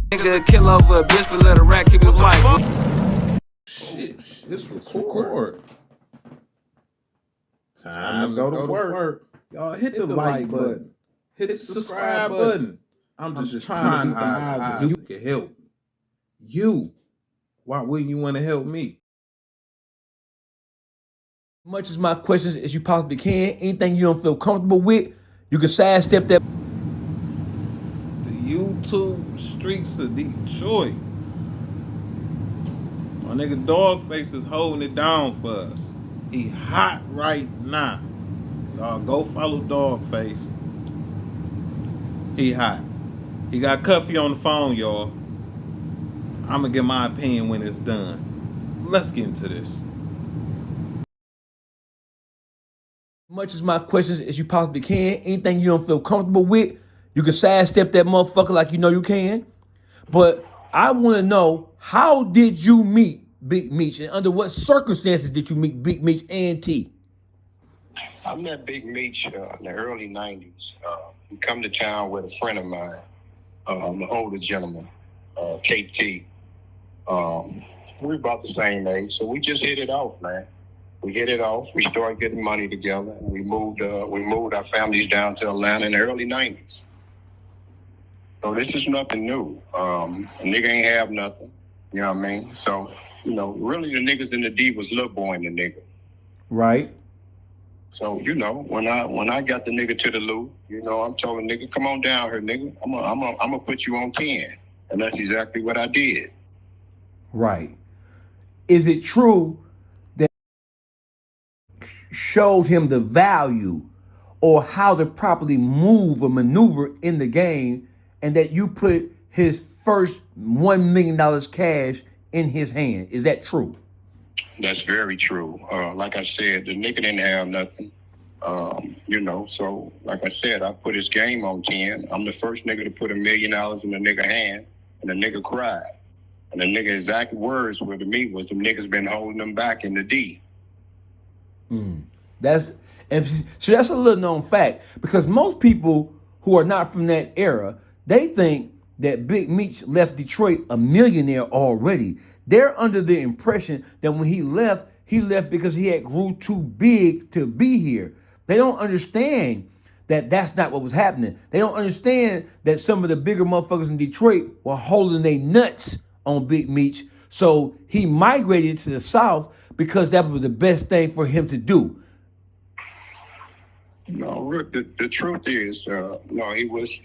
Nigga kill over a bitch, but let a rat keep his wife. Shit, it's record. Time to go to work. Y'all hit the like button. Hit the subscribe button. I'm just trying to be eyes so you can help me. You. Why wouldn't you want to help me? Much as my questions as you possibly can. Anything you don't feel comfortable with, you can sidestep that. The YouTube streets of Detroit. My nigga Dawgface is holding it down for us. He hot right now. Y'all go follow Dawgface. He hot. He got Cuffy on the phone, y'all. I'm gonna get my opinion when it's done. Let's get into this. Much as my questions as you possibly can. Anything you don't feel comfortable with, you can sidestep that motherfucker like you know you can. But I want to know, how did you meet Big Meech, and under what circumstances did you meet Big Meech and T? I met Big Meech in the early 90s. He come to town with a friend of mine, an older gentleman, KT. We're about the same age, so we just hit it off, man. We hit it off. We started getting money together. We moved our families down to Atlanta in the early 90s. So this is nothing new. A nigga ain't have nothing. You know what I mean? So, really the niggas in the D was Lil Boy and the nigga. Right. So, when I got the nigga to the loop, I'm telling nigga, come on down here, nigga. I'm gonna put you on 10. And that's exactly what I did. Right. Is it true that showed him the value or how to properly move or maneuver in the game, and that you put his first $1 million cash in his hand? Is that true? That's very true. Like I said, the nigga didn't have nothing. So like I said, I put his game on 10. I'm the first nigga to put $1 million in the nigga hand, and the nigga cried. And the nigga exact words were to me was, the niggas been holding them back in the D. That's a little known fact, because most people who are not from that era, they think that Big Meech left Detroit a millionaire already. They're under the impression that when he left because he had grew too big to be here. They don't understand that that's not what was happening. They don't understand that some of the bigger motherfuckers in Detroit were holding their nuts on Big Meech. So he migrated to the South because that was the best thing for him to do. No, Rick, the truth is, no, he was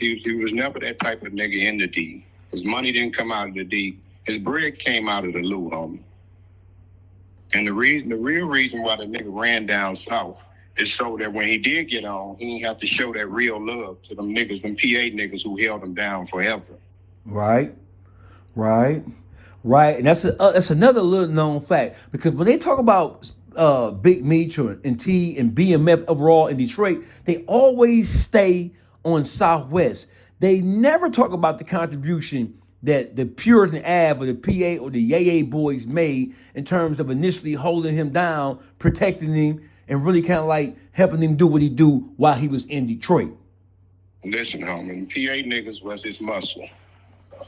never that type of nigga in the D. His money didn't come out of the D. His bread came out of the loot, homie. And the real reason why the nigga ran down south is so that when he did get on, he didn't have to show that real love to them niggas, them PA niggas who held him down forever. Right. And that's another little known fact, because when they talk about Big Meech and T and BMF overall in Detroit, they always stay on Southwest. They never talk about the contribution that the Puritan Ave or the PA or the Yaya boys made in terms of initially holding him down, protecting him, and really kind of like helping him do what he do while he was in Detroit. Listen, homie, PA niggas was his muscle.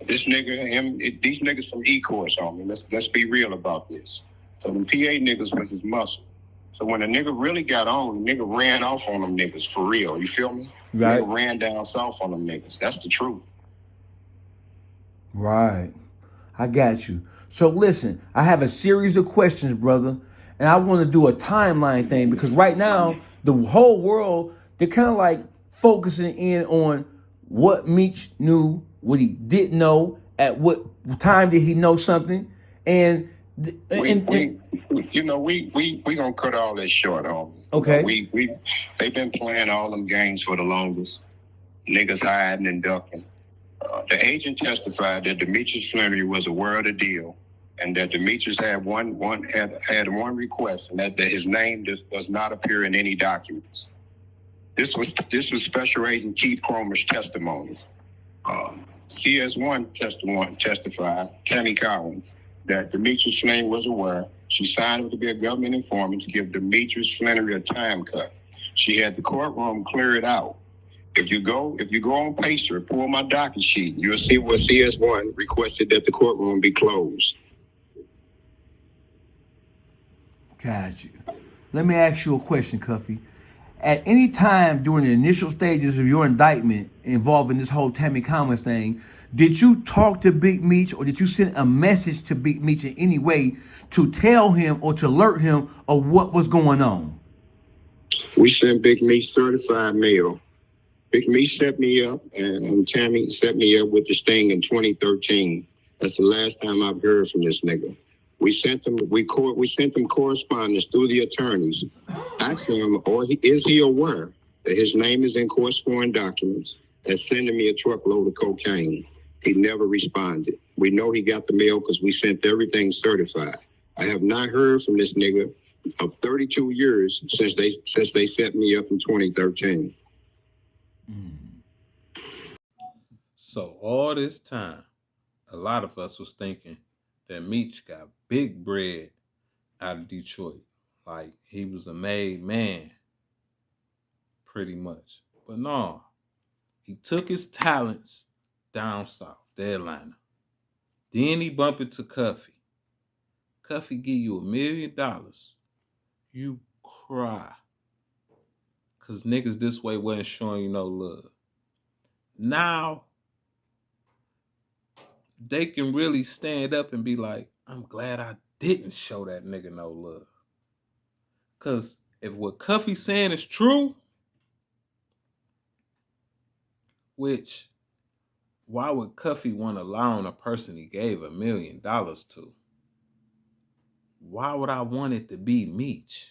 These niggas from E-Course, homie. Let's be real about this. So them PA niggas was his muscle. So when a nigga really got on, the nigga ran off on them niggas for real. You feel me? Right. Nigga ran down south on them niggas. That's the truth. Right. I got you. So listen, I have a series of questions, brother, and I want to do a timeline thing, because right now the whole world, they're kind of like focusing in on what Meech knew, what he didn't know, at what time did he know something, and we gonna cut all this short, homie. Okay. They've been playing all them games for the longest. Niggas hiding and ducking. The agent testified that Demetrius Flannery was aware of the deal, and that Demetrius had one request, and that his name does not appear in any documents. This was Special Agent Keith Cromer's testimony. CS1 testified, Tammy Collins, that Demetrius Flannery was aware. She signed up to be a government informant to give Demetrius Flannery a time cut. She had the courtroom clear it out. If you go on Pacer, pull my docket sheet, you'll see where CS1 requested that the courtroom be closed. Got you. Let me ask you a question, Cuffy. At any time during the initial stages of your indictment involving this whole Tammy Thomas thing, did you talk to Big Meech or did you send a message to Big Meech in any way to tell him or to alert him of what was going on? We sent Big Meech certified mail. Big Meech set me up, and Tammy set me up with this thing in 2013. That's the last time I've heard from this nigga. We sent them correspondence through the attorneys. Ask him, is he aware that his name is in court sworn documents and sending me a truckload of cocaine? He never responded. We know he got the mail because we sent everything certified. I have not heard from this nigga of 32 years since they set me up in 2013. So all this time, a lot of us was thinking that Meech got big bread out of Detroit. Like he was a made man, pretty much. But no, he took his talents down south, to Atlanta. Then he bumped into Cuffy. Cuffy give you $1 million. You cry. Because niggas this way wasn't showing you no love. Now, they can really stand up and be like, I'm glad I didn't show that nigga no love. Because if what Cuffy's saying is true, which, why would Cuffy want to loan a person he gave $1 million to? Why would I want it to be Meech?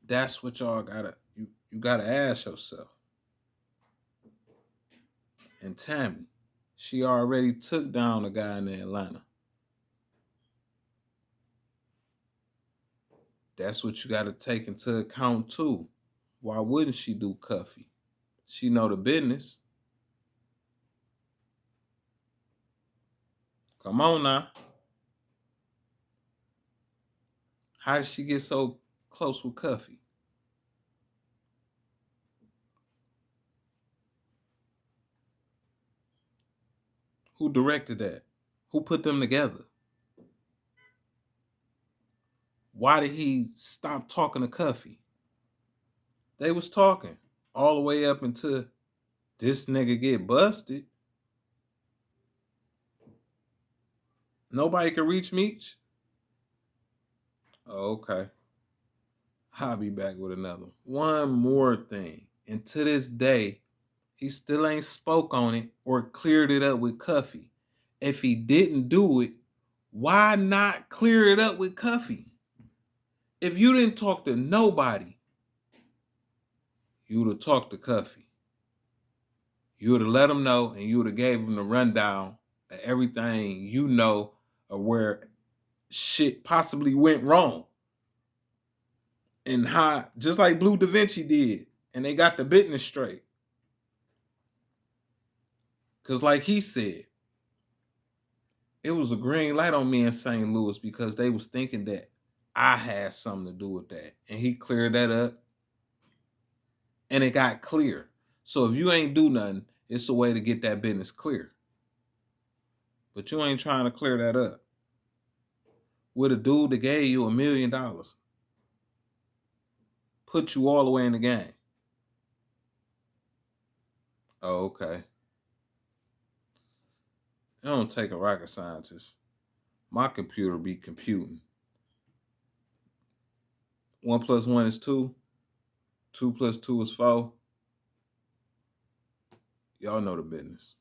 That's what y'all you gotta ask yourself. And Tammy, she already took down a guy in Atlanta. That's what you gotta take into account too. Why wouldn't she do Cuffy? She know the business. Come on now. How did she get so close with Cuffy? Who directed that? Who put them together? Why did he stop talking to Cuffy? They was talking all the way up until this nigga get busted. Nobody can reach Meech? Oh, okay. I'll be back with another one more thing. And to this day, he still ain't spoke on it or cleared it up with Cuffy. If he didn't do it, why not clear it up with Cuffy? If you didn't talk to nobody, you would have talked to Cuffy. You would have let him know and you would have gave him the rundown of everything you know of where shit possibly went wrong. And how, just like Blue Da Vinci did, and they got the business straight. Because like he said, it was a green light on me in St. Louis because they was thinking that I had something to do with that. And he cleared that up. And it got clear. So if you ain't do nothing, it's a way to get that business clear. But you ain't trying to clear that up. With a dude that gave you $1 million. Put you all the way in the game. Oh, okay. It don't take a rocket scientist. My computer be computing. 1 + 1 is 2. 2 + 2 is 4. Y'all know the business.